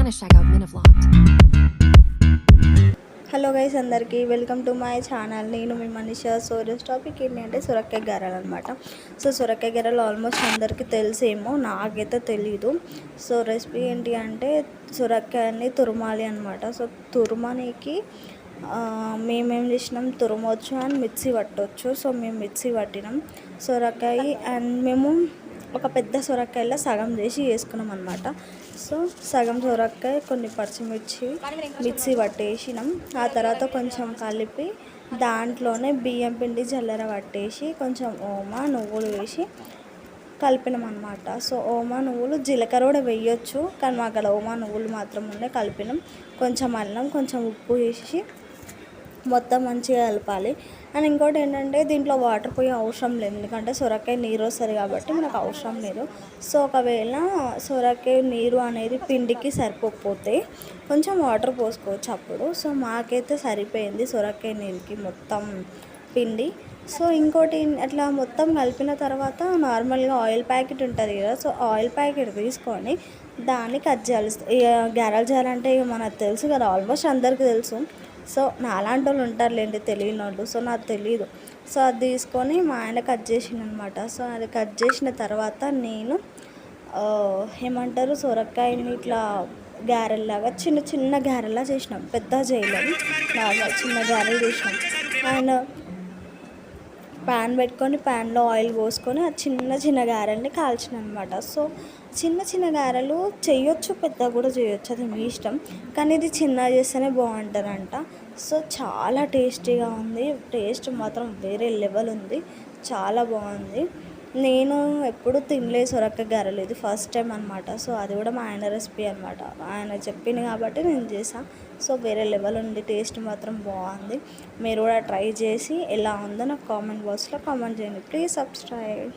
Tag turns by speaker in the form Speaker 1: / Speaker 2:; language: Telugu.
Speaker 1: Spanish Checkout Minivlogged.
Speaker 2: Hello guys, అందరికీ వెల్కమ్ టు మై ఛానల్. నేను మీ మనీషా. సో ఈరోజు టాపిక్ ఏంటి అంటే సొరకాయ గారెలు అనమాట. సో సొరకాయ గారెలు ఆల్మోస్ట్ అందరికీ తెలిసేమో, నాకైతే తెలీదు. సో రెసిపీ ఏంటి అంటే సొరకాయని తురుమాలి అనమాట. సో తురుమనికి మేమేం చేసినాం, తురమవచ్చు అండ్ మిక్సీ పట్టవచ్చు. సో మేము మిక్సీ పట్టినాం సొరకాయ, అండ్ మేము ఒక పెద్ద సొరకాయలో సగం చేసి వేసుకున్నాం అనమాట. సో సగం సొరకాయ, కొన్ని పచ్చిమిర్చి మిక్సీ పట్టేసినాం. ఆ తర్వాత కొంచెం కలిపి దాంట్లోనే బియ్యం పిండి జల్లెర పట్టేసి కొంచెం ఓమా నువ్వులు వేసి కలిపినాం అనమాట. సో ఓమా నువ్వులు జీలకర్ర కూడా వేయొచ్చు, కానీ మాకు అక్కడ ఓమా నువ్వులు మాత్రం ఉండే కలిపినాం. కొంచెం అల్లం, కొంచెం ఉప్పు వేసి మొత్తం మంచిగా కలపాలి. అండ్ ఇంకోటి ఏంటంటే దీంట్లో వాటర్ పోయే అవసరం లేదు, ఎందుకంటే సొరకాయ నీరు వస్తుంది కాబట్టి మనకు అవసరం లేదు. సో ఒకవేళ సొరకాయ నీరు అనేది పిండికి సరిపోతే కొంచెం వాటర్ పోసుకోవచ్చు అప్పుడు. సో మాకైతే సరిపోయింది సొరకాయ నీరుకి మొత్తం పిండి. సో ఇంకోటి అట్లా మొత్తం కలిపిన తర్వాత నార్మల్గా ఆయిల్ ప్యాకెట్ ఉంటుంది కదా, సో ఆయిల్ ప్యాకెట్ తీసుకొని దాన్ని కట్ చేయాలి. ఇక గారెలు చేయాలంటే ఇక మనకు తెలుసు కదా, ఆల్మోస్ట్ అందరికీ తెలుసు. సో నాలాంటి వాళ్ళు ఉంటారులేండి తెలియని వాళ్ళు, సో నాకు తెలీదు. సో అది తీసుకొని మా ఆయన కట్ చేసిండనమాట. సో అది కట్ చేసిన తర్వాత నేను ఏమంటారు, సొరకాయని ఇట్లా గారెల్లాగా చిన్న చిన్న గారెలా చేసినాం, పెద్ద చేయలేము, నార్మల్ చిన్న గారెలు చేసినాం. అండ్ ప్యాన్ పెట్టుకొని ప్యాన్లో ఆయిల్ పోసుకొని ఆ చిన్న చిన్న గారెల్ని కాల్చిన అనమాట. సో చిన్న చిన్న గారెలు చేయొచ్చు, పెద్ద కూడా చేయొచ్చు, అది మీ ఇష్టం. కానీ ఇది చిన్న చేస్తేనే బాగుంటుందంట. సో చాలా టేస్టీగా ఉంది, టేస్ట్ మాత్రం వేరే లెవెల్ ఉంది, చాలా బాగుంది. నేను ఎప్పుడు తినలేదు సొరకాయ గారెలు, ఇది ఫస్ట్ టైం అనమాట. సో అది కూడా మా ఆయన రెసిపీ అనమాట, ఆయన చెప్పింది కాబట్టి నేను చేసాను. సో వేరే లెవెల్ ఉంది, టేస్ట్ మాత్రం బాగుంది. మీరు కూడా ట్రై చేసి ఎలా ఉందో నాకు కామెంట్ బాక్స్లో కామెంట్ చేయండి. Please subscribe.